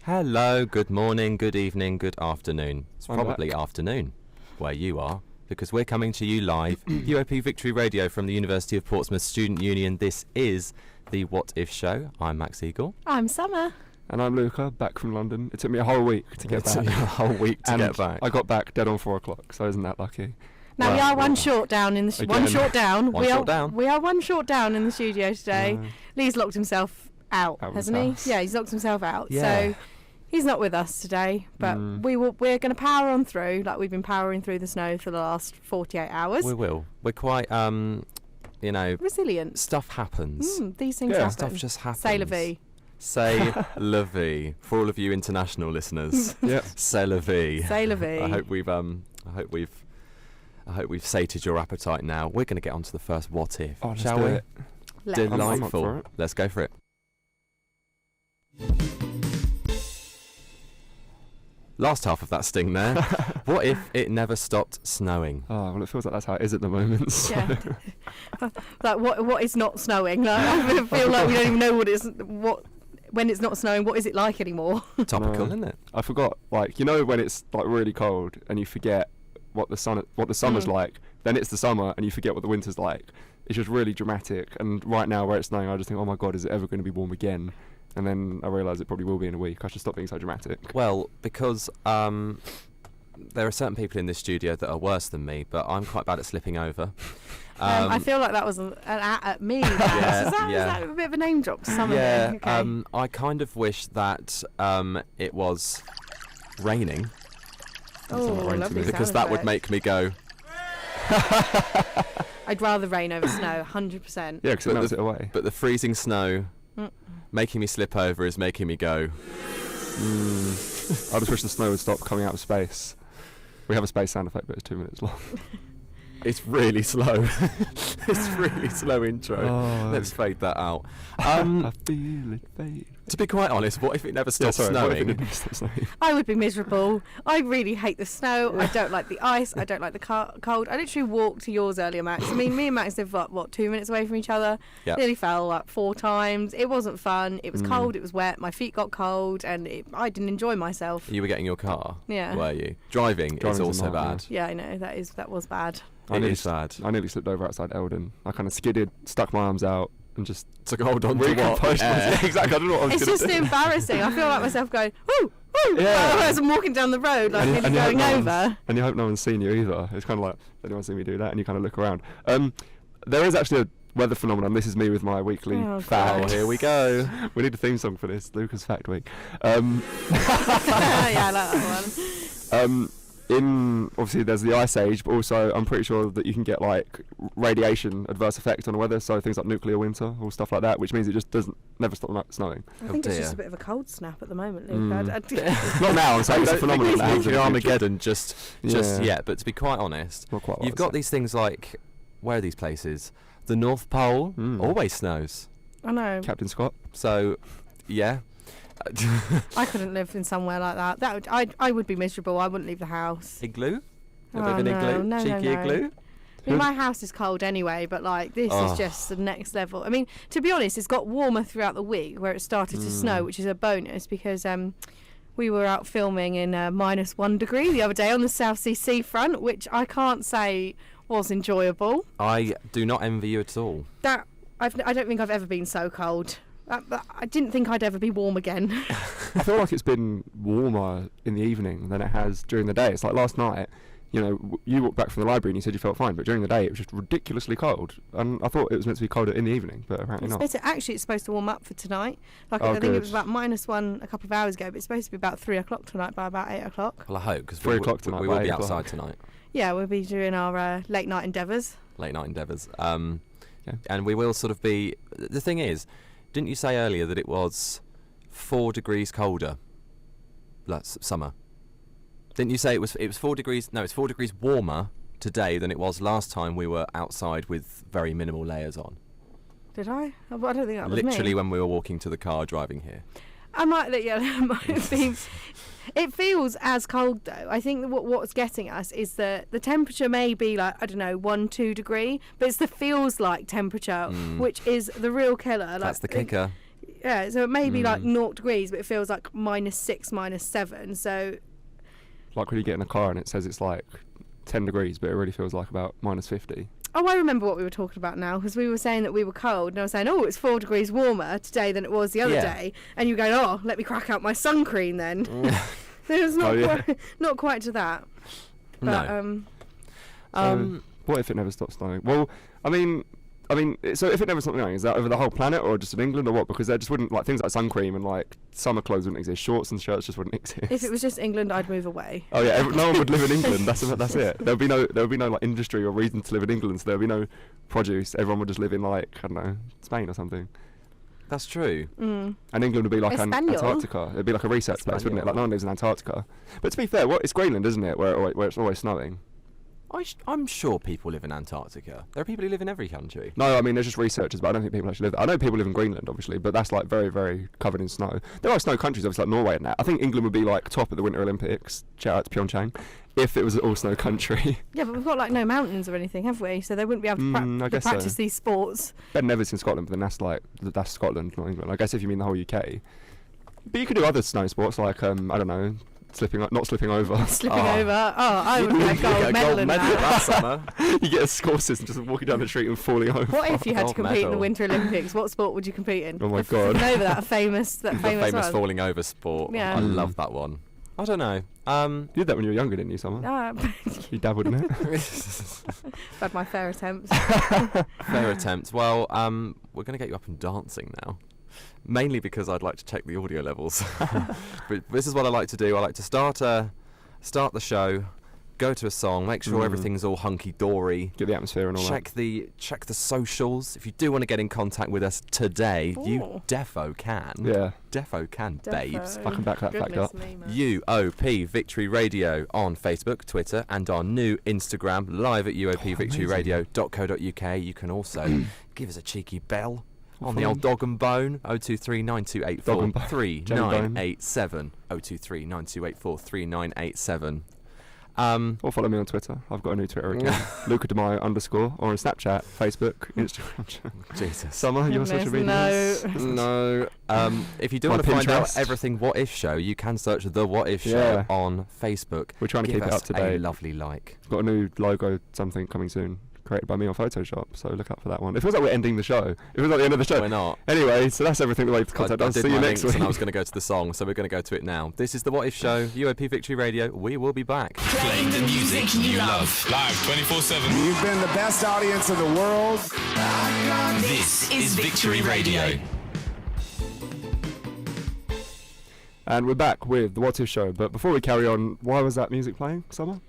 Hello, good morning, good evening, good afternoon. It's I'm probably back. afternoon where you are, because we're coming to you live, UOP Victory Radio from the University of Portsmouth Student Union. This is the What If Show. I'm Max Eagle. I'm Summer. And I'm Luca, back from London. It took me a whole week to get It back. took you a whole week to And get back. I got back dead on 4 o'clock, so isn't that lucky? Now we Well, are one short down in the Again. one short down. One short down. We are one short down in the studio today. Uh, Lee's locked himself out, Out of hasn't his he? house. Yeah, he's locked himself out. Yeah. So he's not with us today, but we're going to power on through like we've been powering through the snow for the last 48 hours. We will. We're quite, Resilient. stuff happens. These things Yeah. happen. Stuff just happens. Say la vie. Say la vie. For all of you international listeners, yeah. say la vie. Say la vie. I hope we've sated your appetite now. We're going to get on to the first what if, Oh, let's shall do we? it. Let's. I'm up Delightful. for it. Let's go for it. Last half of that sting there. What if it never stopped snowing? Oh, well, it feels like that's how it is at the moment. So. Yeah. Like what is not snowing? Like, I feel like we don't even know when it's not snowing. What is it like anymore? Topical, No. isn't it? I forgot, like, you know when it's like really cold and you forget what the summer's like, then it's the summer and you forget what the winter's like. It's just really dramatic. And right now where it's snowing, I just think, oh my God, is it ever going to be warm again? And then I realise it probably will be in a week. I should stop being so dramatic. Well, because there are certain people in this studio that are worse than me, but I'm quite bad at slipping over. I feel like that was an at me. Is that a bit of a name drop to some yeah, of it? Okay. I kind of wish that it was raining, Oh, not rain to lovely me. because sound that would effect. make me go. I'd rather rain over snow, 100%. Yeah, because it But melts the- it away. But the freezing snow Mm. making me slip over is making me go. I just wish the snow would stop coming out of space. We have a space sound effect, but it's 2 minutes long. It's really slow. It's really slow intro. Oh. Let's fade that out. I feel it fade. To be quite honest, what if it never stopped What if it snowing? didn't stop snowing? I would be miserable. I really hate the snow. I don't like the ice. I don't like the cold. I literally walked to yours earlier, Max. I mean, me and Max live, what 2 minutes away from each other? Yep. Nearly fell like 4 times. It wasn't fun. It was cold. It was wet. My feet got cold, and I didn't enjoy myself. You were getting your car, Yeah. were you? Driving is Driving's a also nightmare. bad. Yeah, I know. That was bad. It is bad. I nearly slipped over outside Eldon. I kind of skidded, stuck my arms out, and just To hold on to what? recomposed myself. Yeah. Yeah, exactly. I don't know what I was It's going just to do. embarrassing. I feel like myself going, woo, woo, Yeah. as I'm walking down the road, like And you- nearly and you hope going no one's- over. And you hope no one's seen you either. It's kind of like, anyone seen me do that? And you kind of look around. There is actually a weather phenomenon. This is me with my weekly Oh, fact. God. Oh, here we go. We need a theme song for this. Lucas Fact Week. Yeah, I like that one. Obviously there's the ice age, but also I'm pretty sure that you can get like radiation adverse effect on the weather, so things like nuclear winter or stuff like that, which means it just never stop snowing. I think it's dear. just a bit of a cold snap at the moment, Luke. Not now, I'm saying it's a Don't think phenomenon it's that happens in nuclear the future. Armageddon just Yeah. yet, but to be quite honest, Not quite what you've I got said. these things like, where are these places? The North Pole always snows. I know. Captain Scott. So, yeah. I couldn't live in somewhere like that. I would be miserable. I wouldn't leave the house. Igloo? A bit Oh, of an no, igloo? no, Cheeky no. igloo? I mean, my house is cold anyway, but like this Oh. is just the next level. I mean, to be honest, it's got warmer throughout the week where it started to snow, which is a bonus because we were out filming in -1 degree the other day on the South Sea seafront, which I can't say was enjoyable. I do not envy you at all. I don't think I've ever been so cold. But I didn't think I'd ever be warm again. I feel like it's been warmer in the evening than it has during the day. It's like last night, you know, you walked back from the library and you said you felt fine, but during the day it was just ridiculously cold. And I thought it was meant to be colder in the evening, but apparently not. Actually, it's supposed to warm up for tonight. Like Oh, I think it good. was about -1 a couple of hours ago, but it's supposed to be about 3 o'clock tonight by about 8 o'clock. Well, I hope, because 3 o'clock tonight we by will be 8 o'clock. outside tonight. Yeah, we'll be doing our late night endeavours. Late night endeavours. Yeah. And we will sort of be... The thing is, didn't you say earlier that it was 4 degrees colder last summer? Didn't you say it was 4 degrees... No, it's 4 degrees warmer today than it was last time we were outside with very minimal layers on? Did I? I don't think that was Literally me. when we were walking to the car driving here. I might, yeah, that might have been. It feels as cold though. I think that what's getting us is that the temperature may be like, I don't know, 1-2 degree, but it's the feels like temperature, which is the real killer. That's the kicker. Yeah, so it may be like 0 degrees, but it feels like -6, -7. So Like when you get in a car and it says it's like 10 degrees, but it really feels like about -50. oh, I remember what we were talking about now, because we were saying that we were cold, and I was saying, oh, it's 4 degrees warmer today than it was the other day, and you were going, oh, let me crack out my sun cream then. It was not quite to that. But, so what if it never stops snowing? Well, I mean, so if it never stops snowing, is that over the whole planet or just in England or what? Because there just wouldn't, like, things like sun cream and like summer clothes wouldn't exist. Shorts and shirts just wouldn't exist. if it was just England, I'd move away. Oh yeah, no one would live in England. That's it. There would be no like industry or reason to live in England. So there would be no produce. Everyone would just live in like, I don't know, Spain or something. That's true. And England would be like Antarctica. It'd be like a research place, wouldn't it? Like no one lives in Antarctica. But to be fair, it's Greenland, isn't it? Where it's always snowing. I'm sure people live in Antarctica. There are people who live in every country. No, I mean, there's just researchers, but I don't think people actually live there. I know people live in Greenland, obviously, but that's like very, very covered in snow. There are snow countries, obviously, like Norway and that. I think England would be like top at the Winter Olympics, shout out to Pyeongchang, if it was an all-snow country. Yeah, but we've got like no mountains or anything, have we? So they wouldn't be able to practice these sports. Ben Nevis in Scotland, but then that's Scotland, not England. I guess if you mean the whole UK. But you could do other snow sports like, I don't know, not slipping over. Slipping over. Oh, I would get a gold medal in that summer. You get a score system just walking down the street and falling over. What if you had to Gold compete in the medal. Winter Olympics? What sport would you compete in? Oh my God. Flipping over that famous The famous one. falling over sport. Yeah. I love that one. I don't know. You did that when you were younger, didn't you, Summer? You dabbled in it. I've had my fair attempts. Fair attempts. Well, we're going to get you up and dancing now. Mainly because I'd like to check the audio levels. But this is what I like to do. I like to start the show, go to a song, make sure everything's all hunky-dory. Get the atmosphere and all check the socials. If you do want to get in contact with us today, you defo can. Yeah. Defo can, babes. I can back that fact up. UOP Victory Radio on Facebook, Twitter, and our new Instagram, live at uopvictoryradio.co.uk. You can also give us a cheeky bell on the old dog and bone, 023 9284 3987. 023 9284 3987. Or follow me on Twitter. I've got a new Twitter account. Luca _ or on Snapchat, Facebook, Instagram. Jesus. Summer, your social media? No. If you do want to find out everything What If Show, you can search The What If Show on Facebook. We're trying to keep it up to date. A lovely like. Got a new logo, something coming soon. Created by me on Photoshop, so look up for that one. It feels like we're ending the show. It feels like the end of the show. We're not. Anyway, so that's everything the way to contact us. See you next week. And I was going to go to the song, so we're going to go to it now. This is The What If Show, UOP Victory Radio. We will be back. Playing the music you love. Live 24/7. You've been the best audience in the world. This is Victory Radio. And we're back with The What If Show. But before we carry on, why was that music playing, Summer?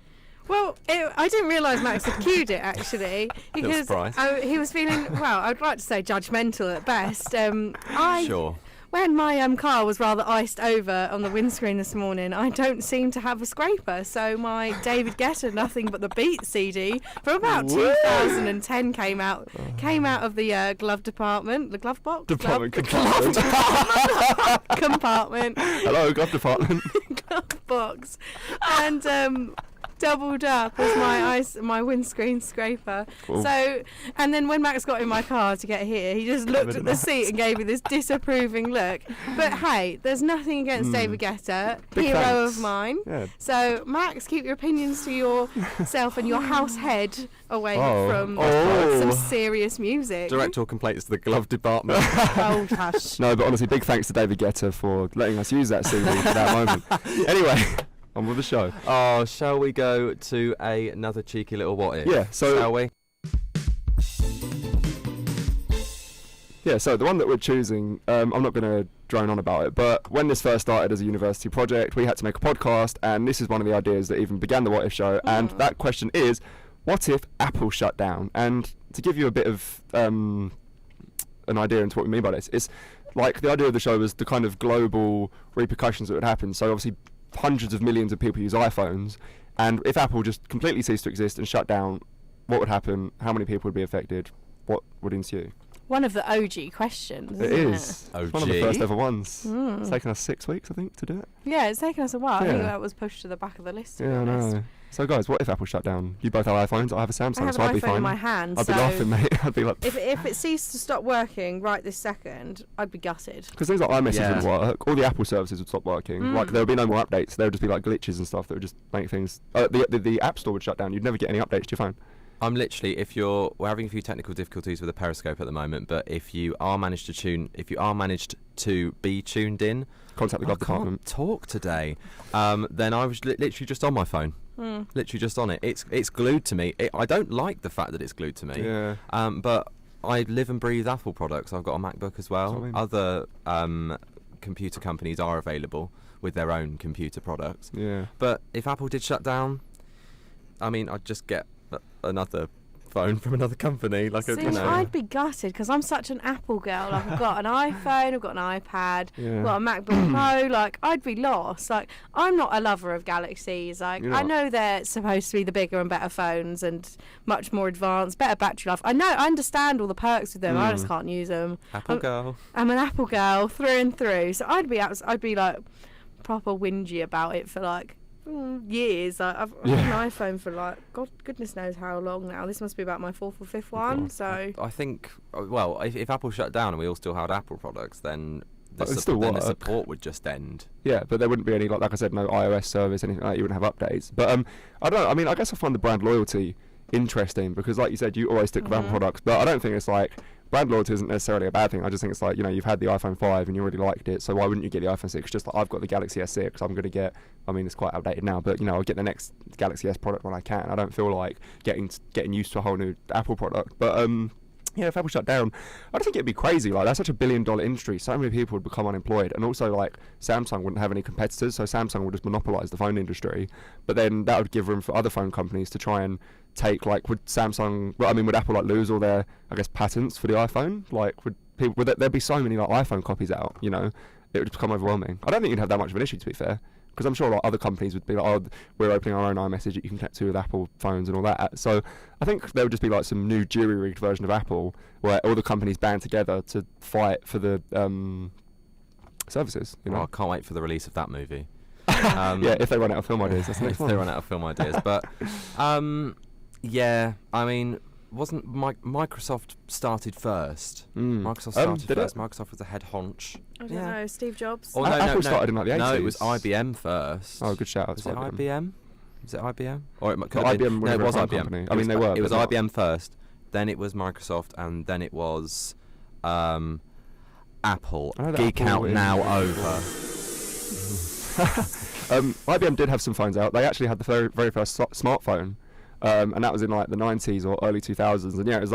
Well, I didn't realise Max had cued it, actually, because he was feeling, well, I'd like to say judgmental at best. Sure. When my car was rather iced over on the windscreen this morning, I don't seem to have a scraper, so my David Guetta Nothing But The Beat CD from about 2010 came out of the glove department, the glove box? Compartment. Hello, glove department. Glove box. And doubled up as my windscreen scraper. Cool. So, and then when Max got in my car to get here, he just looked at the seat and gave me this disapproving look. But hey, there's nothing against David Guetta, hero of mine. Yeah. So Max, keep your opinions to yourself and your house head away from some serious music. Direct your complaints to the glove department. Oh, hush. No, but honestly, big thanks to David Guetta for letting us use that CD for that moment. Anyway, on with the show. Oh, shall we go to another cheeky little what if? Yeah, so shall we? Yeah, so the one that we're choosing, I'm not going to drone on about it, but when this first started as a university project, we had to make a podcast, and this is one of the ideas that even began the What If Show, and that question is, what if Apple shut down? And to give you a bit of an idea into what we mean by this, it's like the idea of the show was the kind of global repercussions that would happen. So obviously hundreds of millions of people use iPhones, and if Apple just completely ceased to exist and shut down, what would happen? How many people would be affected? What would ensue? One of the OG questions, It isn't is. OG? It's one of the first ever ones. It's taken us 6 weeks, I think, to do it. Yeah, it's taken us a while. I Yeah. think that was pushed to the back of the list. to be Yeah, I honest. know. So guys, what if Apple shut down? You both have iPhones. I have a Samsung, I have so an I'd be iPhone fine. in my hand. I'd be so laughing, mate. I'd be like, if it ceased to stop working right this second, I'd be gutted. because things like iMessage Yeah. wouldn't work. All the Apple services would stop working. Like there would be no more updates. There would just be like glitches and stuff that would just make things. The App Store would shut down. You'd never get any updates to your phone. I'm literally, we're having a few technical difficulties with the Periscope at the moment, but if you are managed to be tuned in, Contact the I Gov department. can't talk today. Then I was literally just on my phone, literally just on it. It's glued to me. I don't like the fact that it's glued to me. Yeah. But I live and breathe Apple products. I've got a MacBook as well. That's what I mean. Other computer companies are available with their own computer products. Yeah. But if Apple did shut down, I mean, I'd just get another phone from another company. Like, See, you know. I'd be gutted because I'm such an Apple girl. Like, I've got an iPhone, I've got an iPad, Yeah. I've got a MacBook Pro. Like, I'd be lost. Like, I'm not a lover of Galaxies. Like, You're I not. know they're supposed to be the bigger and better phones and much more advanced, better battery life. I understand all the perks with them. I just can't use them. Apple girl. I'm an Apple girl through and through. So I'd be like proper whingy about it for like years. Like, I've had an iPhone for like goodness knows how long now. This must be about my fourth or fifth one. So I think, well, if Apple shut down and we all still had Apple products, then the, But it'd still then the work. support would just end. Yeah, but there wouldn't be any, like I said, no iOS service, anything like that. You wouldn't have updates. But I don't know. I mean, I guess I find the brand loyalty interesting because, like you said, you always stick with Apple products. But I don't think it's like brand loyalty isn't necessarily a bad thing. I just think it's like, you know, you've had the iPhone 5 and you really liked it, so why wouldn't you get the iPhone 6? Just like I've got the Galaxy S6, I'm going to get, I mean, it's quite outdated now, but, you know, I'll get the next Galaxy S product when I can. I don't feel like getting used to a whole new Apple product. But, yeah, if Apple shut down, I don't think it'd be crazy. Like, that's such a billion-dollar industry. So many people would become unemployed. And also, like, Samsung wouldn't have any competitors, so Samsung would just monopolise the phone industry. But then that would give room for other phone companies to try and take, like, would Apple, like, lose all their, I guess, patents for the iPhone? Like, there'd be so many, like, iPhone copies out, you know? It would become overwhelming. I don't think you'd have that much of an issue, to be fair. Because I'm sure like, other companies would be like, oh, we're opening our own iMessage that you can connect to with Apple phones and all that. So I think there would just be like some new jury-rigged version of Apple where all the companies band together to fight for the services. You know? Well, I can't wait for the release of that movie. Yeah, if they run out of film ideas, that's the next If one. they run out of film ideas. But, yeah, I mean, wasn't Microsoft started first? Microsoft started did first. it? Microsoft was the head honch. I don't know, Steve Jobs. Oh, Apple started in like the 80s. No, it was IBM first. Oh, good shout out Was to it IBM. IBM? Was it IBM? Or it could Well, have been. IBM No, it were was a phone IBM. company. I mean, they were, It was but not- IBM first. Then it was Microsoft, and then it was Apple. I know that Geek Apple out is- now over. IBM did have some phones out. They actually had the very first smartphone, and that was in like the 90s or early 2000s. And yeah, it was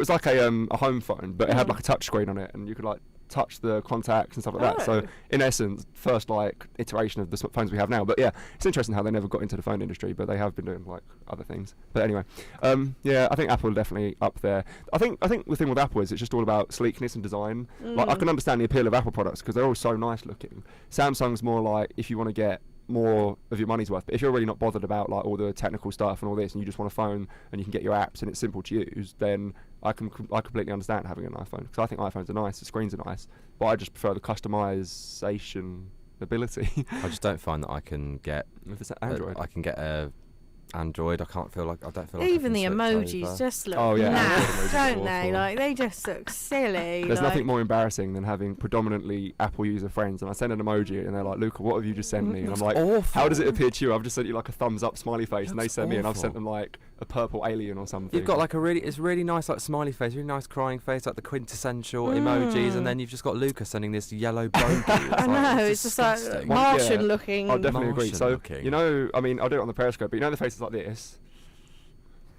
like a home phone, but it had like a touch screen on it, and you could like touch the contacts and stuff like that. So Oh. in essence, first like iteration of the phones we have now. But yeah, it's interesting how they never got into the phone industry, but they have been doing like other things. But anyway, yeah, I think Apple definitely up there. I think the thing with Apple is it's just all about sleekness and design. Like I can understand the appeal of Apple products because they're all so nice looking. Samsung's more like if you want to get more of your money's worth, but if you're really not bothered about like all the technical stuff and all this, and you just want a phone and you can get your apps and it's simple to use, then I completely understand having an iPhone because I think iPhones are nice, the screens are nice, but I just prefer the customization ability. I just don't find that I can get. If it's Android. I can get a Android. I don't feel like I Even the can switch emojis over. just look Oh, yeah, naff, Android emojis are don't they? awful. Like, they just look silly. There's like, nothing more embarrassing than having predominantly Apple user friends and I send an emoji and they're like, Luca, what have you just sent me? And I'm like, awful. how does it appear to you? I've just sent you like a thumbs up smiley face and they Looks send me and I've awful. sent them like a purple alien or something. You've got like it's really nice like smiley face, really nice crying face, like the quintessential emojis, and then you've just got Lucas sending this yellow bogey. I know, it's just like disgusting. Well, yeah, Martian looking. I definitely agree. Martian So, looking. you know, I mean, I'll do it on the Periscope, but you know the faces like this?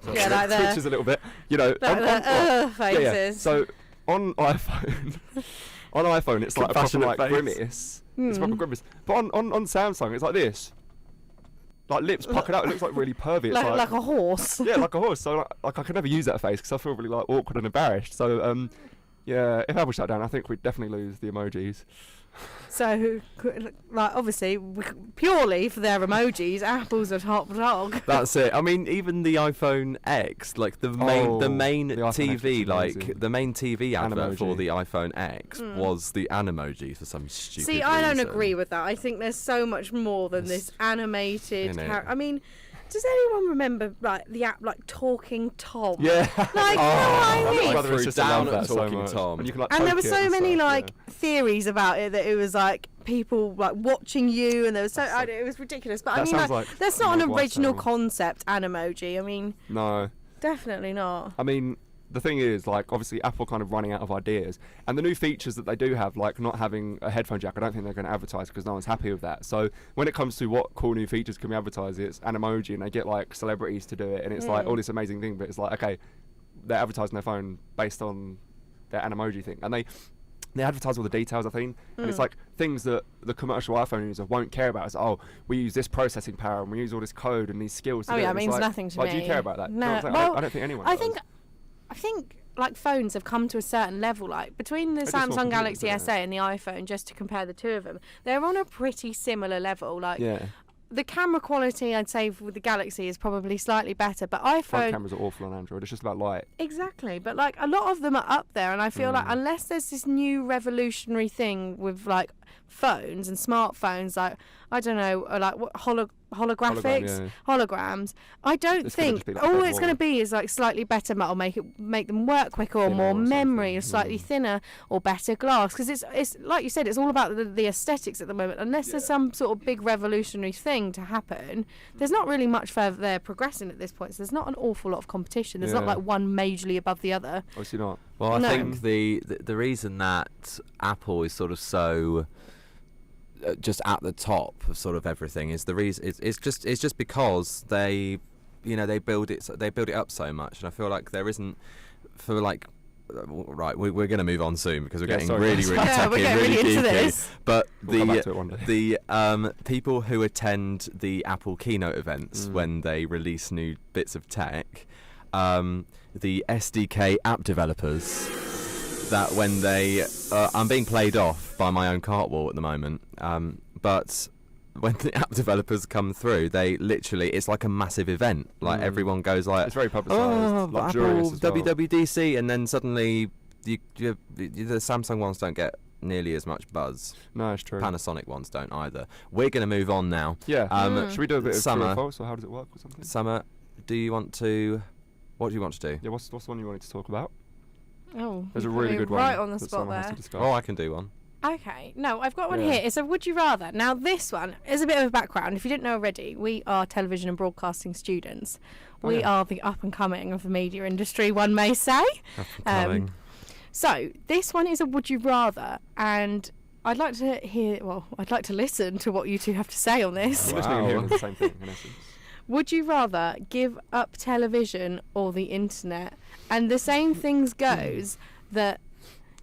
So Yeah, like the- twitches a little bit. You know, Like the yeah, yeah. faces. So, on iPhone, it's like a proper Compassionate like face. grimace. It's a proper grimace. But on Samsung, it's like this. Like lips puckered out, it looks like really pervy. It's like a horse. yeah, like a horse. So like I could never use that face because I feel really like awkward and embarrassed. So yeah, if Apple shut down, I think we'd definitely lose the emojis. So, like, obviously, purely for their emojis, Apple's a top dog. That's it. I mean, even the iPhone X, like the main the iPhone X TV, was like amazing. the main TV advert for Animoji. the iPhone X was the Animoji for some stupid See, I don't reason. agree with that. I think there's so much more than this animated. You know. I mean, Does anyone remember like the app like Talking Tom? Yeah. Like, you know what I My mean? brother and threw sister down love at that so Talking much. Tom. And you can, like, And there poke were it so and many stuff, like theories about it that it was like people like watching you, and there was it was ridiculous. But I That mean, sounds like, like that's not an World Wide original Web. concept, Animoji. I mean, No. definitely not. I mean, the thing is, like, obviously Apple kind of running out of ideas, and the new features that they do have, like not having a headphone jack, I don't think they're going to advertise because no one's happy with that. So when it comes to what cool new features can we advertise, it's Animoji, and they get like celebrities to do it, and it's like all this amazing thing, but it's like, okay, they're advertising their phone based on their Animoji thing, and they advertise all the details, I think, and it's like things that the commercial iPhone user won't care about. It's we use this processing power and we use all this code and these skills to Oh do yeah, it. it It's means like, nothing to me. do you care about that? No, You know what I'm saying? well, I don't think anyone I does. think like phones have come to a certain level. Like between the They're just more Samsung computers, Galaxy aren't SA and the iPhone, just to compare the two of them, they're on a pretty similar level. Like Yeah. the camera quality, I'd say with the Galaxy is probably slightly better, but Front iPhone cameras are awful on Android. It's just about light. exactly. But like a lot of them are up there, and I feel like unless there's this new revolutionary thing with like phones and smartphones, like I don't know, like what holographics, holograms. I don't It's gonna think just be like all dead it's going to wall. be is like slightly better metal, make them work quicker, or Thinner more or something. memory, or slightly thinner, or better glass. Because it's like you said, it's all about the aesthetics at the moment. Unless there's some sort of big revolutionary thing to happen, there's not really much further they're progressing at this point. So there's not an awful lot of competition. There's not Yeah. like one majorly above the other. Obviously not. Well, I No. think the reason that Apple is sort of so just at the top of sort of everything is the reason it's just because they build it up so much, and I feel like there isn't for like right we're going to move on soon because we're getting sorry, really guys. really Yeah, techy we're and getting really really into geeky. this. But We'll come back to it one day. the people who attend the Apple keynote events when they release new bits of tech, the SDK app developers, that when they I'm being played off by my own cart wall at the moment, but when the app developers come through, they literally, it's like a massive event, like everyone goes like, It's very publicised, oh, luxurious Apple as well. WWDC, and then suddenly the Samsung ones don't get nearly as much buzz. No, it's true. Panasonic ones don't either. We're going to move on now. Yeah. Should we do a bit of true Summer. or false, or how does it work or something? Summer, what do you want to do? Yeah, what's the one you wanted to talk about? Oh, There's a you put really me good one. right on the that spot someone has there. to discuss. Oh, I can do one. Okay, no, I've got one Yeah. here. It's a Would You Rather. Now, this one is a bit of a background. If you didn't know already, we are television and broadcasting students. Oh, We yeah. are the up and coming of the media industry, one may say. Coming. So, this one is a Would You Rather, and I'd like to listen to what you two have to say on this. We're listening and hearing the same thing, in essence. Would you rather give up television or the internet? And the same things goes that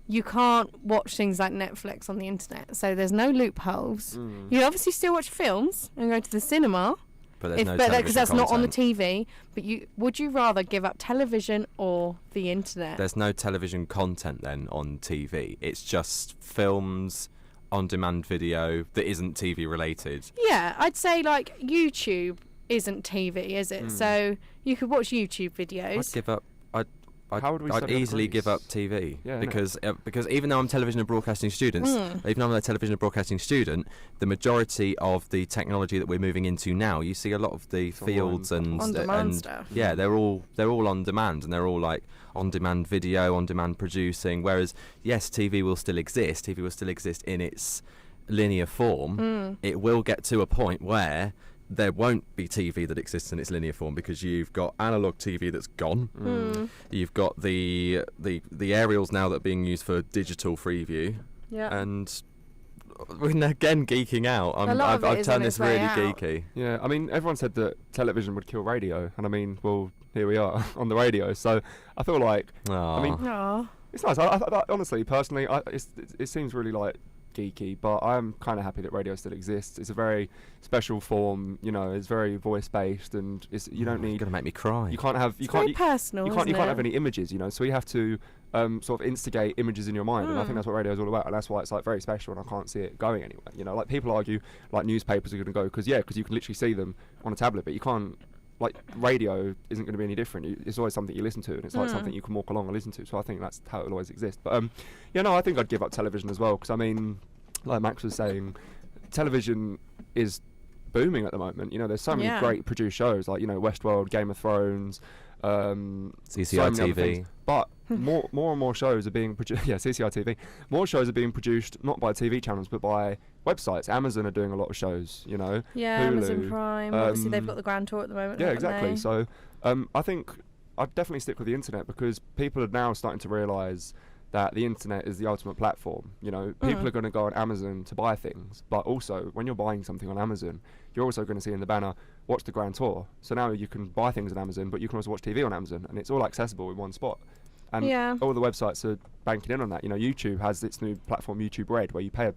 you can't watch things like Netflix on the internet. So there's no loopholes. You obviously still watch films and go to the cinema, But there's no because television that's not on the content. TV. But would you rather give up television or the internet? There's no television content then on TV. It's just films, on-demand video that isn't TV related. Yeah, I'd say like YouTube isn't TV, is it? So you could watch YouTube I'd videos. give up. How would we I'd study on easily give Greece? up TV Yeah, because even though I'm television and broadcasting students, even though I'm a television and broadcasting student, the majority of the technology that we're moving into now, you see a lot of the fields and On-demand stuff. Yeah, they're all on demand, and they're all like on-demand video, on-demand producing. Whereas yes, TV will still exist. TV will still exist in its linear form. It will get to a point where there won't be TV that exists in its linear form because you've got analog TV that's gone. You've got the aerials now that are being used for digital freeview. Yeah. And we're again geeking out. A lot of it I've is turned on this its way really out. geeky. Yeah, I mean, everyone said that television would kill radio, and I mean, well, here we are on the radio. So I feel like, I mean, Aw. it's nice. I honestly, personally, it seems really like geeky, but I'm kind of happy that radio still exists. It's a very special form, it's very voice based, and you don't You're need. gonna make me cry. You can't have. You It's can't. very personal, You can't isn't have it? any images, so you have to sort of instigate images in your mind, and I think that's what radio is all about, and that's why it's like very special, and I can't see it going anywhere. Like people argue like newspapers are going to go because you can literally see them on a tablet, but you can't. Like radio isn't going to be any different. It's always something you listen to, and it's like something you can walk along and listen to. So I think that's how it'll always exist. But I think I'd give up television as well, because I mean, like Max was saying, television is booming at the moment. You know, there's so many great produced shows like, you know, Westworld, Game of Thrones, CCI so many other TV. things. But more and more shows are being produced. Yeah, CCI TV. More shows are being produced not by TV channels but by websites. Amazon are doing a lot of shows. You know, Yeah, Hulu, Amazon Prime. Obviously, they've got the Grand Tour at the moment. Yeah, haven't exactly. they? So I think I'd definitely stick with the internet because people are now starting to realise that the internet is the ultimate platform. You know, people are going to go on Amazon to buy things, but also when you're buying something on Amazon, you're also going to see in the banner, watch the Grand Tour. So now you can buy things on Amazon, but you can also watch TV on Amazon, and it's all accessible in one spot. And all the websites are banking in on that. You know, YouTube has its new platform, YouTube Red, where you pay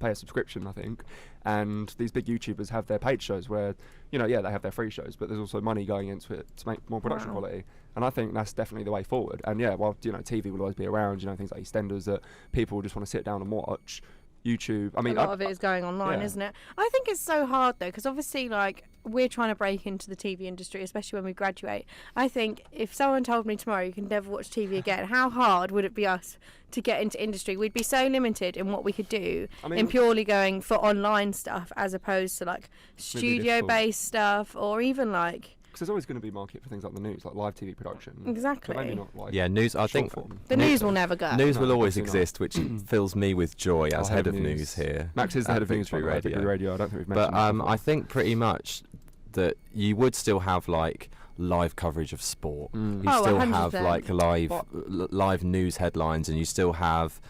a subscription, I think, and these big YouTubers have their paid shows where, you know, they have their free shows, but there's also money going into it to make more production quality. And I think that's definitely the way forward. And while, you know, TV will always be around, you know, things like EastEnders that people just want to sit down and watch. YouTube, I mean, a lot of it is going online, isn't it? I think it's so hard though, because obviously, like, we're trying to break into the TV industry, especially when we graduate. I think if someone told me tomorrow you can never watch TV again, how hard would it be us to get into industry? We'd be so limited in what we could do in purely going for online stuff as opposed to like studio-based stuff or even like. Because there's always going to be market for things like the news, like live TV production. Exactly. But maybe not like news. I think form. The news will never go. News will always absolutely exist, which fills me with joy as head of news here. Max is the head of news Victory for Victory Radio. I don't think we've mentioned But that before. I think pretty much that you would still have like live coverage of sport. You still have 100%. like live news headlines, and you still have.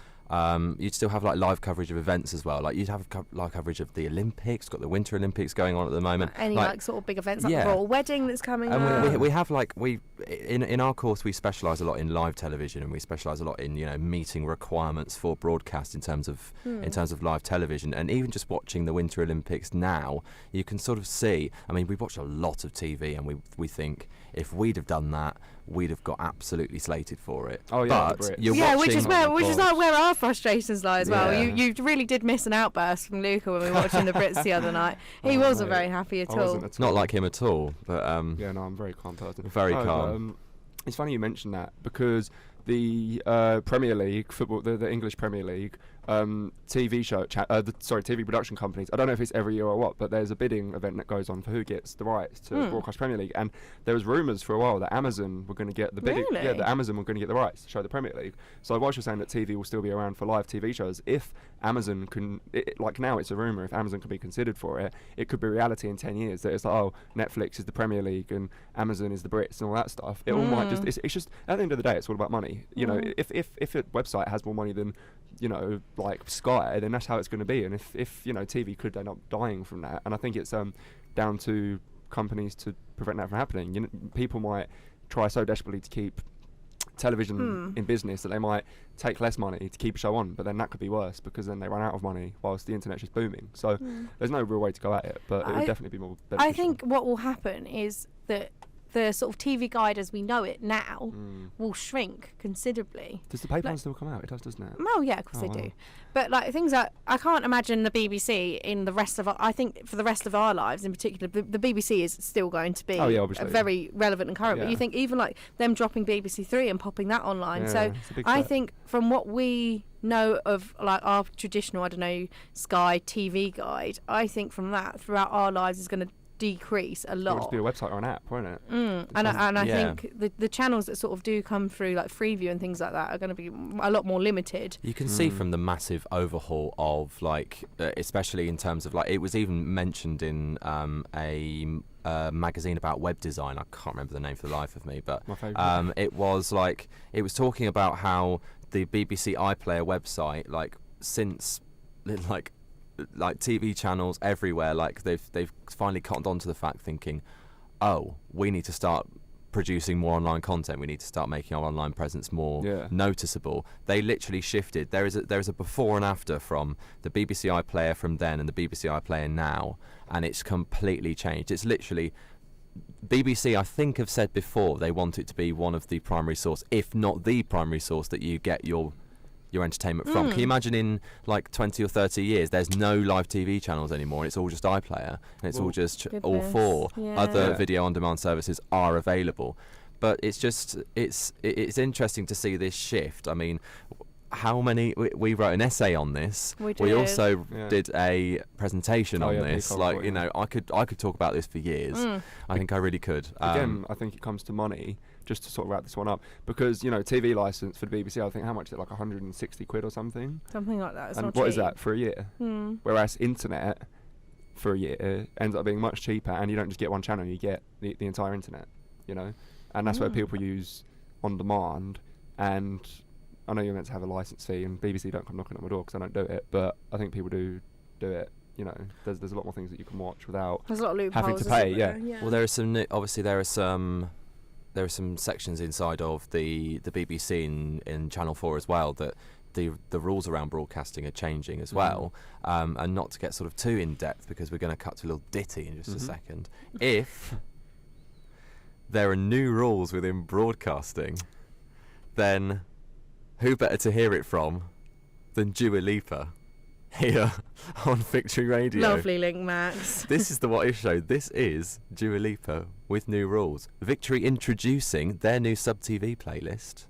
You'd still have like live coverage of events as well. Like you'd have live coverage of the Olympics. Got the Winter Olympics going on at the moment. Any like sort of big events, like the royal wedding that's coming up. And we have like in our course we specialise a lot in live television, and we specialise a lot in, you know, meeting requirements for broadcast in terms of live television. And even just watching the Winter Olympics now, you can sort of see. I mean, we watch a lot of TV, and we think if we'd have done that, we'd have got absolutely slated for it. Oh yeah, but you're yeah, watching, which is like where our frustrations lie as well. Yeah. You really did miss an outburst from Luca when we were watching the Brits the other night. He wasn't very happy at all. Not like him at all, but yeah, no, I'm a very calm person. Very calm. It's funny you mentioned that because the Premier League football, the English Premier League, TV show, TV production companies. I don't know if it's every year or what, but there's a bidding event that goes on for who gets the rights to broadcast Premier League. And there was rumours for a while that Amazon were going to get the bidding. Really? Yeah, that Amazon were going to get the rights to show the Premier League. So whilst you're saying that TV will still be around for live TV shows, if Amazon can, like now it's a rumour, if Amazon can be considered for it, it could be reality in 10 years. That it's like, oh, Netflix is the Premier League and Amazon is the Brits and all that stuff. It all might just, it's just, at the end of the day, it's all about money. You know, if a website has more money than, you know, like Sky, then that's how it's going to be. And if you know, TV could end up dying from that. And I think it's down to companies to prevent that from happening. You know, people might try so desperately to keep television in business that they might take less money to keep a show on, but then that could be worse because then they run out of money whilst the internet's just booming. So there's no real way to go at it, but it would definitely be more beneficial. I think what will happen is that the sort of TV guide as we know it now will shrink considerably. Does the paper one still come out? It does, doesn't it? Oh yeah, of course they do. But like things like, I can't imagine the BBC in the rest of I think for the rest of our lives in particular, the BBC is still going to be very relevant and current. But you think even like them dropping BBC Three and popping that online. So I think from what we know of like our traditional, I don't know, Sky TV guide, I think from that throughout our lives is going to decrease a lot. It'll just be a website or an app, won't it? And I think the channels that sort of do come through like Freeview and things like that are going to be a lot more limited. You can see from the massive overhaul of like especially in terms of like, it was even mentioned in a magazine about web design. I can't remember the name for the life of me, but it was talking about how the BBC iPlayer website, like since like TV channels everywhere, like they've finally cottoned on to the fact, thinking, oh, we need to start producing more online content, we need to start making our online presence more noticeable. They literally shifted. There is a before and after from the BBC iPlayer from then and the BBC iPlayer now, and it's completely changed. It's literally, BBC I think have said before they want it to be one of the primary source, if not the primary source, that you get your entertainment from. Can you imagine in like 20 or 30 years there's no live TV channels anymore and it's all just iPlayer and it's all just all four other video on demand services are available? But it's just it's interesting to see this shift. I mean, how many we wrote an essay on this. We We did. also Yeah. did a presentation Oh, on yeah, this. peak Like, culture, you know, I could talk about this for years. I think I really could. Again, I think it comes to money. Just to sort of wrap this one up, because TV license for the BBC, I think how much is it, like 160 quid or something? Something like that. It's And not what cheap. is that for a year? Whereas internet for a year ends up being much cheaper, and you don't just get one channel, you get the entire internet, and that's where people use on demand. And I know you're meant to have a license fee, and BBC don't come knocking at my door because I don't do it, but I think people do it. There's a lot more things that you can watch without There's a lot of loopholes. having to pay. isn't there? well, there are some. Obviously, there are some sections inside of the BBC in Channel 4 as well that the rules around broadcasting are changing as well. And not to get sort of too in depth, because we're going to cut to a little ditty in just a second. If there are new rules within broadcasting, then who better to hear it from than Dua Lipa here on Victory Radio. Lovely link, Max. This is the What If Show. This is Dua Lipa with new rules. Victory introducing their new sub-TV playlist.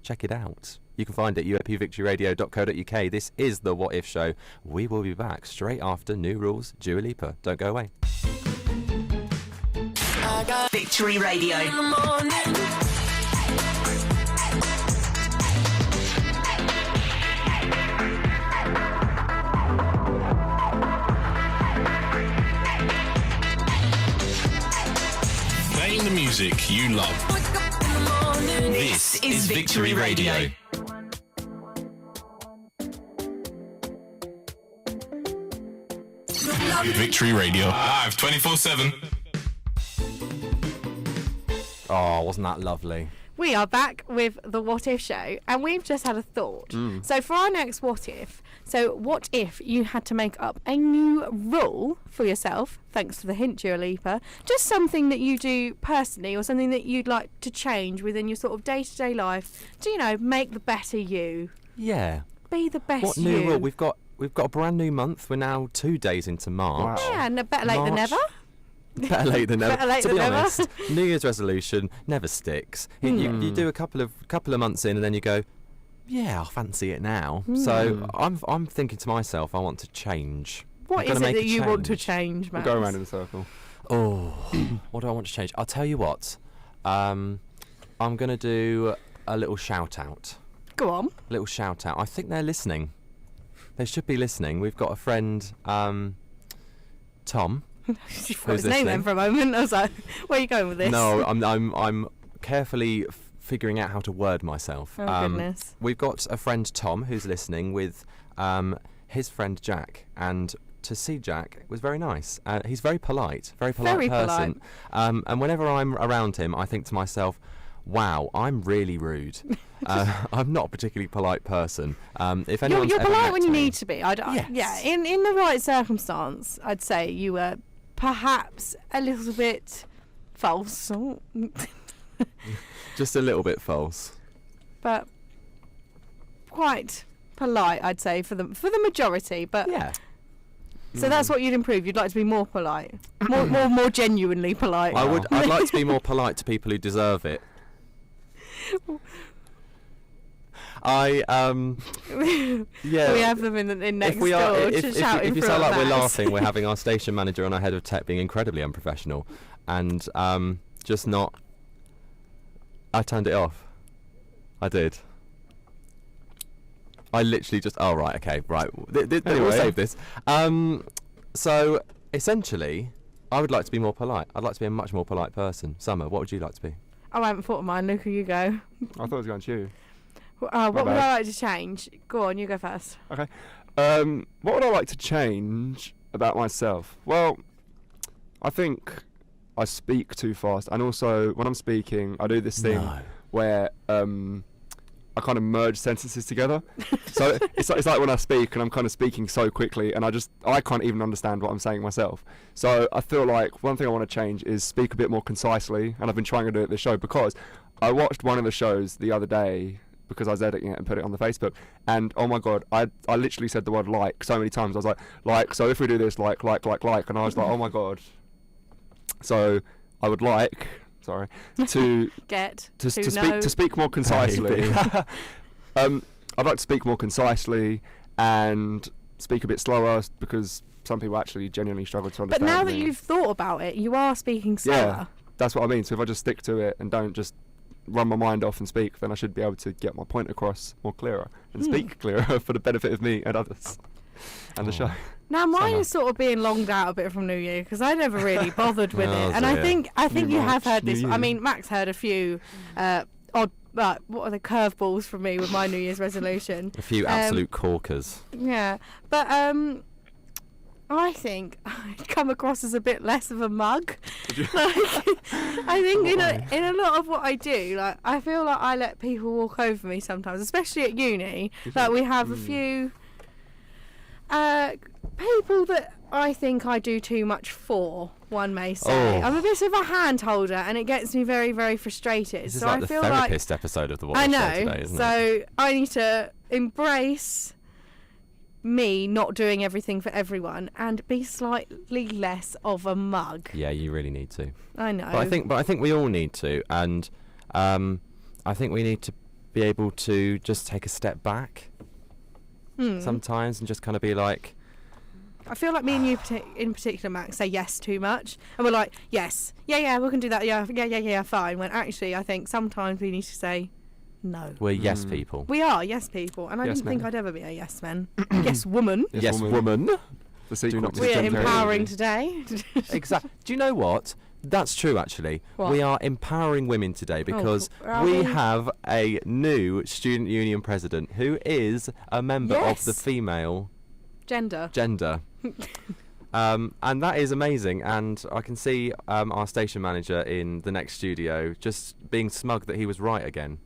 Check it out. You can find it at upvictoryradio.co.uk. This is the What If Show. We will be back straight after New Rules, Dua Lipa. Don't go away. Victory Radio. Playing the music you love. This is Victory Radio. Victory Radio. Live 24/7. Oh, wasn't that lovely? We are back with the What If Show, and we've just had a thought. So for our next What If, what if you had to make up a new rule for yourself, thanks to the hint, Dua Lipa, just something that you do personally or something that you'd like to change within your sort of day-to-day life to, make the better you, Yeah. be the best What you. new rule? We've got a brand new month. We're now 2 days into March. Wow. Yeah, and better late than March. never. Better late than never. Better late to than be never. honest, New Year's resolution never sticks. You do a couple of months in, and then you go, yeah, I'll fancy it now. So I'm thinking to myself, I want to change. What I'm is gonna it make that a you want to change. change, We'll Max? go around in a circle. Oh, what do I want to change? I'll tell you what. I'm gonna do a little shout out. Go on. Little shout out. I think they're listening. They should be listening. We've got a friend, Tom. She forgot Who's his name then listening? for a moment. I was like, where are you going with this? No, I'm carefully figuring out how to word myself. Oh, goodness. We've got a friend Tom who's listening with his friend Jack, and to see Jack was very nice. He's very polite person. Very polite. And whenever I'm around him, I think to myself, wow, I'm really rude. I'm not a particularly polite person. If anyone's You're ever polite met when you me- need to be. Yes. Yeah, in the right circumstance, I'd say you were perhaps a little bit false, Just a little bit false. but quite polite, I'd say, for the majority. But Yeah. so that's what you'd improve. You'd like to be more polite, more genuinely polite. I'd like to be more polite to people who deserve it. Yeah. We have them in next door to shout in if you front sound of like we're Max. laughing, we're having our station manager and our head of tech being incredibly unprofessional, and just not. I turned it off. I did. I literally just. Oh right, okay, right. We'll Anyway. save this. So essentially, I would like to be more polite. I'd like to be a much more polite person. Summer, what would you like to be? Oh, I haven't thought of mine. Luca, you go. I thought it was going to you. What would bad. I like to change? Go on, you go first. Okay. What would I like to change about myself? Well, I think I speak too fast, and also when I'm speaking, I do this thing No. where I kind of merge sentences together. So it's like when I speak and I'm kind of speaking so quickly, and I can't even understand what I'm saying myself. So I feel like one thing I want to change is speak a bit more concisely, and I've been trying to do it at this show because I watched one of the shows the other day because I was editing it and put it on the Facebook, and oh my god, I literally said the word like so many times. I was like, so if we do this, like, and I was like, oh my god. So I would like, sorry, to Get to know. speak more concisely. I'd like to speak more concisely and speak a bit slower because some people actually genuinely struggle to But understand now that me. you've thought about it, you are speaking slower. Yeah, that's what I mean. So if I just stick to it and don't just run my mind off and speak, then I should be able to get my point across more clearer and speak clearer for the benefit of me and others and the show. Now mine Summer. is sort of being longed out a bit from New Year because I never really bothered with Oh, it, and I dear. think New you have March, heard New this. I Year. mean, Max heard a few odd, what are the curveballs from me with my New Year's resolution. A few absolute corkers. Yeah, but I think I come across as a bit less of a mug. Like, I think in a lot of what I do, like I feel like I let people walk over me sometimes, especially at uni. Like we have a few people that I think I do too much for, one may say. Oh. I'm a bit of a hand holder and it gets me very, very frustrated. This is so like I the feel therapist episode of the What I Show know. today, isn't So it? I need to embrace me not doing everything for everyone and be slightly less of a mug. Yeah, you really need to. I know. But I think we all need to, and I think we need to be able to just take a step back sometimes and just kind of be like, I feel like me and you in particular, Max, say yes too much, and we're like, yes, yeah, we can do that, yeah, fine. When actually, I think sometimes we need to say no. we're yes people. We are yes people, and I Yes didn't think men. I'd ever be a yes man, yes woman. Yes, woman. The sequel not to We're Gender empowering Equality. today. Exactly. Do you know what? That's true, actually. What? We are empowering women today because are we we? have a new student union president who is a member of the Yes. female Gender. gender. And that is amazing. And I can see our station manager in the next studio just being smug that he was right again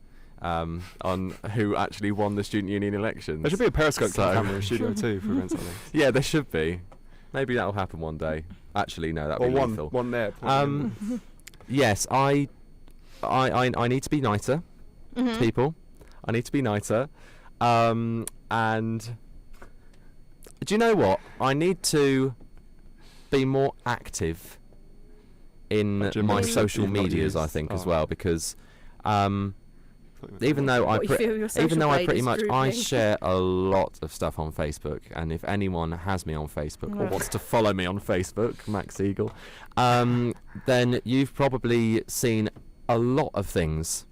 on who actually won the student union elections. There should be a Periscope So- camera in studio too for events like this. Yeah, there should be. Maybe that'll happen one day. Actually, no, that'd Or be one lethal. there. Yes, I need to be nicer to people. I need to be nicer. And do you know what? I need to be more active in Like Jim my Morrison, social you've got medias, I used. think, as Oh. well, because even though What, you feel your social even though I blade pretty is much I drooping? share a lot of stuff on Facebook, and if anyone has me on Facebook or Ugh. wants to follow me on Facebook, Max Eagle, then you've probably seen a lot of things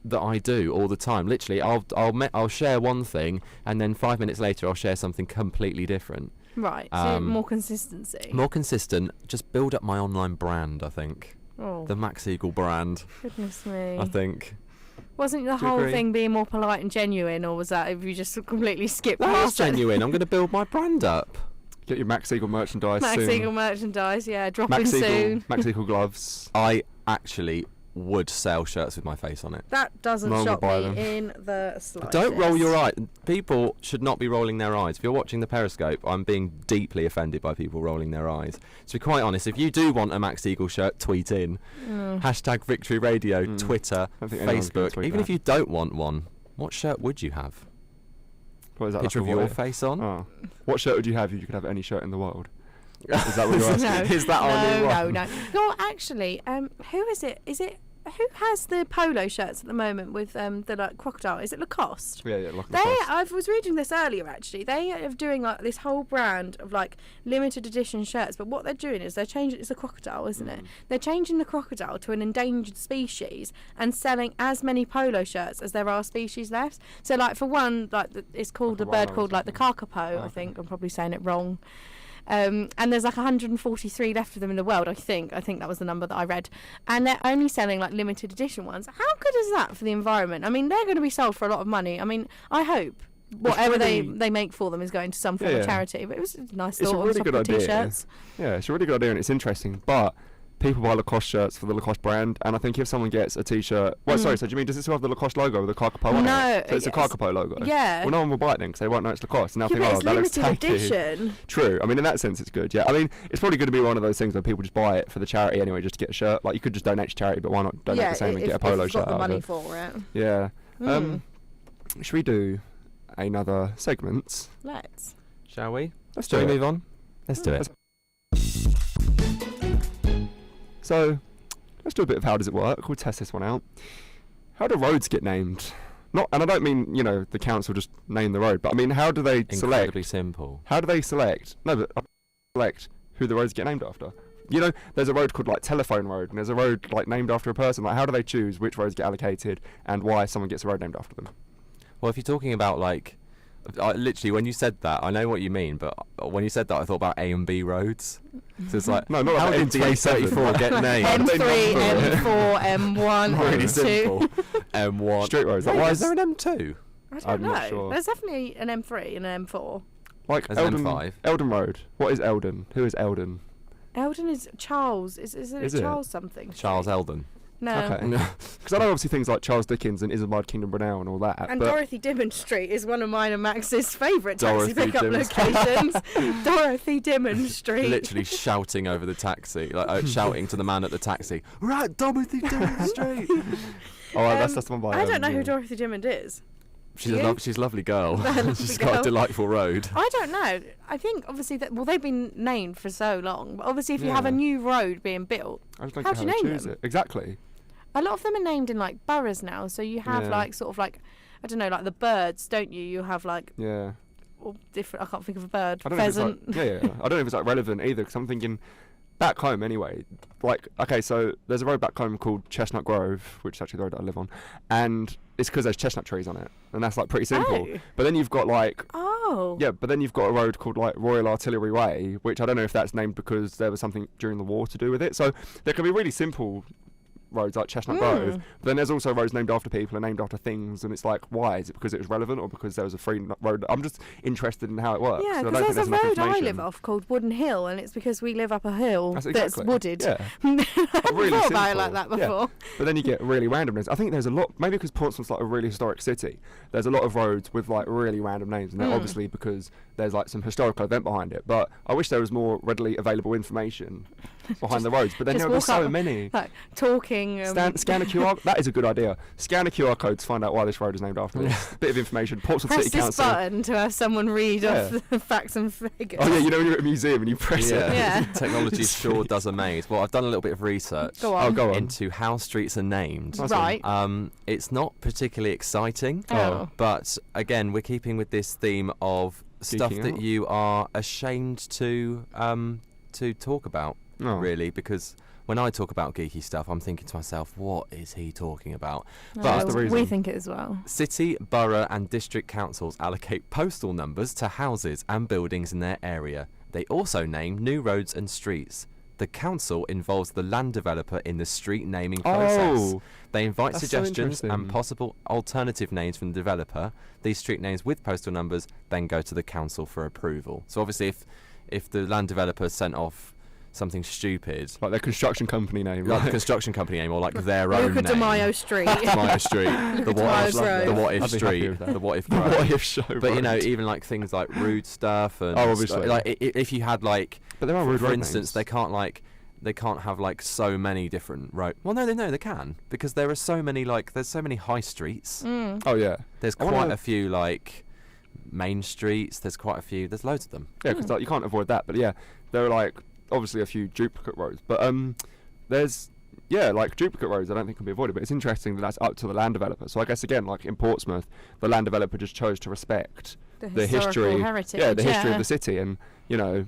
that I do all the time. Literally, I'll share one thing, and then 5 minutes later I'll share something completely different. Right. So more consistency. More consistent, just build up my online brand. I think Oh, the Max Eagle brand. goodness me. I think. Wasn't the Do you whole agree? thing being more polite and genuine, or was that if you just completely skipped That is past it? genuine. I'm going to build my brand up. Get your Max Eagle merchandise Max soon. Eagle merchandise, yeah, dropping Max Eagle, soon. Max Eagle gloves. I actually would sell shirts with my face on it. That doesn't No one will shock buy me them. in the slightest. Don't roll your eyes. People should not be rolling their eyes. If you're watching the Periscope, I'm being deeply offended by people rolling their eyes. To be quite honest, if you do want a Max Eagle shirt, tweet in. Hashtag Victory Radio, Twitter, I don't think anyone's gonna Facebook. tweet Even that. if you don't want one, what shirt would you have? What is that? Picture of like a your what? face on? Oh. What shirt would you have if you could have any shirt in the world? Is that what you're asking? No, Is that our new one? no. No, actually, who is it? Is it who has the polo shirts at the moment with the like crocodile? Is it Lacoste? Yeah, like They, Lacoste. I was reading this earlier actually. They are doing like this whole brand of like limited edition shirts, but what they're doing is they're changing. It's a crocodile, isn't it? They're changing the crocodile to an endangered species and selling as many polo shirts as there are species left. So like for one, like it's called Like a a bird rhino or called like the kakapo. I think I'm probably saying it wrong. And there's like 143 left of them in the world, I think. I think that was the number that I read. And they're only selling like limited edition ones. How good is that for the environment? I mean, they're going to be sold for a lot of money. I mean, I hope whatever really- they make for them is going to some form Yeah, of yeah. charity. But it was a nice It's a thought on really top good of idea. t-shirts. Yeah, it's a really good idea and it's interesting, but people buy Lacoste shirts for the Lacoste brand, and I think if someone gets a t-shirt... Well, sorry, so do you mean, does it still have the Lacoste logo with the Kakapo on No, it? So it's a yes. Kakapo logo? Yeah. Well, no one will buy it then, because they won't know it's Lacoste, and they'll Yeah, think, but oh, it's that looks limited tacky. edition. True. I mean, in that sense, it's good, yeah. I mean, it's probably going to be one of those things where people just buy it for the charity anyway, just to get a shirt. Like, you could just donate to charity, but why not donate Yeah, the same and if, get a polo if you've shirt got the out money of it? for it. Yeah. Mm. Should we do another segment? Let's. Shall we? Let's Shall do we it. move on? Let's do it. So, let's do a bit of how does it work. We'll test this one out. How do roads get named? Not, and I don't mean the council just name the road, but I mean how do they Incredibly select? simple. How do they select? No, but select who the roads get named after. There's a road called like Telephone Road, and there's a road like named after a person. Like, how do they choose which roads get allocated and why someone gets a road named after them? Well, if you're talking about like, literally when you said that, I know what you mean, but when you said that, I thought about A and B roads. So it's like, No, not how like did M27. D34 get named? M3, M4, M1, Really M2. simple. M1. Street roads. Like, Why why is there an M2? I don't I'm know. not sure. There's definitely an M3 and an M4. like There's Eldon, M5. Eldon Road? What is Eldon? Who is Eldon? Eldon is Charles. Is Is it it? Charles something? Charles Eldon. No. Okay. Because I know obviously things like Charles Dickens and Isambard Kingdom Brunel and all that. And but Dorothy Dimmond Street is one of mine and Max's favourite taxi Dorothy pickup Dimmond. locations. Dorothy Dimmond Street. Literally shouting over the taxi, like shouting to the man at the taxi. Right, Dorothy Dimmond Street. that's the one by. I don't know who yeah. Dorothy Dimmond is. She's You? she's a lovely girl. Lovely She's got girl. a delightful road. I don't know. I think obviously they've been named for so long. But obviously, if you have a Yeah. new road being built, I just don't how get do you how they name choose them? it. Exactly. A lot of them are named in like boroughs now. So you have Yeah. like sort of like, I don't know, like the birds, don't you? You have like Yeah. all different. I can't think of a bird. I don't know Pheasant. if it's like, yeah. I don't know if it's like relevant either, because I'm thinking back home anyway. Like, okay, so there's a road back home called Chestnut Grove, which is actually the road that I live on, and it's because there's chestnut trees on it, and that's like pretty simple. Oh. But then you've got like Oh. yeah, but then you've got a road called like Royal Artillery Way, which I don't know if that's named because there was something during the war to do with it. So there can be really simple roads like Chestnut Grove, but then there's also roads named after people and named after things, and it's like, why? Is it because it was relevant or because there was a free road? I'm just interested in how it works. Yeah, and I because don't there's a think road enough I live information. off called Wooden Hill, and it's because we live up a hill That's that's exactly. wooded. Yeah. I hadn't Really thought about it simple. like that Yeah. before. But then you get really random names. I think there's a lot, maybe because Portsmouth's like a really historic city, there's a lot of roads with like really random names, and they're obviously because there's like some historical event behind it. But I wish there was more readily available information behind the roads. But then Just there's walk so up, many. Like talking. Scan a QR. That is a good idea. Scan a QR code to find out why this road is named after this. Bit of information. Portsmouth press City this Council. button to have someone read off Yeah. the facts and figures. Oh yeah, you know when you're at a museum and you press it. Yeah. Technology sure does amaze. Well, I've done a little bit of research Go on. Oh, go on. into how streets are named. Nice one. Right. It's not particularly exciting, Oh. but again, we're keeping with this theme of stuff Geeking that out. you are ashamed to talk about, Oh. really, because when I talk about geeky stuff, I'm thinking to myself, what is he talking about? No, But That's the we reason. think it as well. city, borough and district councils allocate postal numbers to houses and buildings in their area. They also name new roads and streets. The council involves the land developer in the street naming process. Oh, They invite that's so suggestions and interesting. possible alternative names from the developer. These street names with postal numbers then go to the council for approval. So obviously if the land developer sent off something stupid, like their construction company name. like the right? construction company name or like their own Luca name. de Mayo Street. Mayo Street, the what if, Road. the what if I'd be happy street, with that. the what if The road. what if show. But you know, road. even like things like rude stuff and Oh, obviously. like if you had like, But there are for rude road instance, names. they can't have like so many different road. Well, no, they can because there are so many there's so many high streets. Oh yeah. There's I wanna- quite a few like main streets. There's quite a few. There's loads of them. Yeah, because like, you can't avoid that. But yeah, there are like obviously a few duplicate roads. But there's like duplicate roads I don't think can be avoided. But it's interesting that that's up to the land developer. So I guess again, like in Portsmouth, the land developer just chose to respect the historical history. heritage. Yeah, the history of the city, and you know.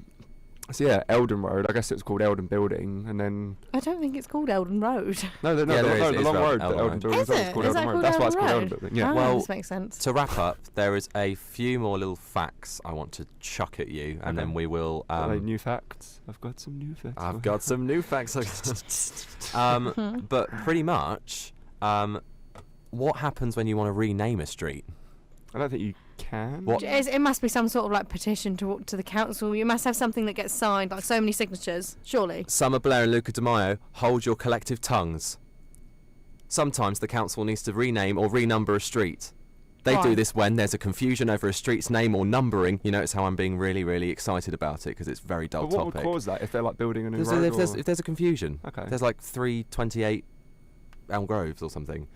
So yeah, Eldon Road. I guess it was called Eldon Building, and then I don't think it's called Eldon Road. no, Yeah, there is- the it's long Eldon road that Eldon Road. Building Is was it? called Is that Eldon Road. called That's why it's Eldon called Eldon Road? Building. Yeah. Ah, Well, this makes sense. To wrap up, there is a few more little facts I want to chuck at you, and Okay. then we will. Are they new facts? I've got some new facts. I've got some new facts. But pretty much, what happens when you want to rename a street? I don't think you can. What? It must be some sort of like petition to the council. You must have something that gets signed, like so many signatures, surely. Summer Blair and Luca Di Maio, hold your collective tongues. Sometimes the council needs to rename or renumber a street. They do Right. this when there's a confusion over a street's name or numbering. You notice how I'm being really, really excited about it because it's a very dull But what topic. would cause that if they're like building a new If road? if there's a confusion, Okay. there's like 328 Elm Groves or something.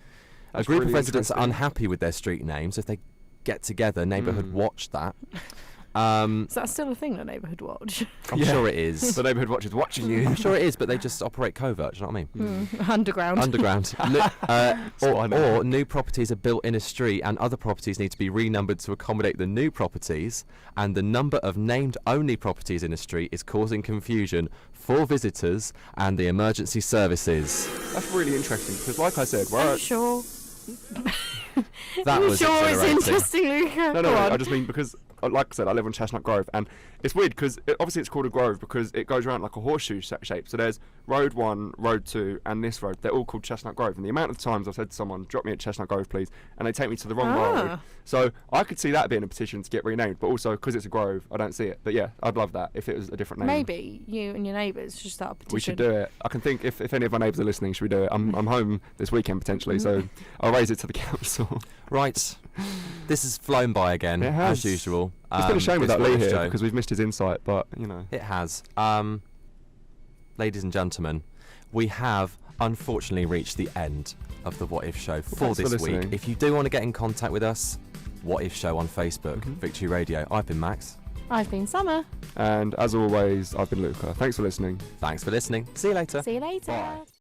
That's a group really of residents are interesting. unhappy with their street names. If they get together, neighbourhood watch that. Is that still a thing, the Neighbourhood Watch? I'm sure it is. The neighbourhood watch is watching you. I'm sure it is, but they just operate covert. Do you know what I mean? Underground. Underground. Or new properties are built in a street, and other properties need to be renumbered to accommodate the new properties, and the number of named only properties in a street is causing confusion for visitors and the emergency services. That's really interesting because, like I said, I'm sure. That I'm was sure it's exhilarating. interesting, Luca. No, Go on. I just mean because, like I said, I live on Chestnut Grove, and it's weird because obviously it's called a grove because it goes around like a horseshoe shape. So there's Road 1, Road 2, and this road. They're all called Chestnut Grove. And the amount of times I've said to someone, drop me at Chestnut Grove, please, and they take me to the wrong road. So I could see that being a petition to get renamed, but also because it's a grove, I don't see it. But yeah, I'd love that if it was a different name. Maybe you and your neighbours should start a petition. We should do it. I can think if any of my neighbours are listening, should we do it? I'm home this weekend potentially, so I'll raise it to the council. Right. This has flown by again, It has. as usual. It's been a shame this without Lee What If here show. because we've missed his insight, but you know. It has. Ladies and gentlemen, we have unfortunately reached the end of the What If show for thanks for this week. listening. If you do want to get in contact with us, What If Show on Facebook, Victory Radio. I've been Max. I've been Summer. And as always, I've been Luca. Thanks for listening. Thanks for listening. See you later. See you later. Bye.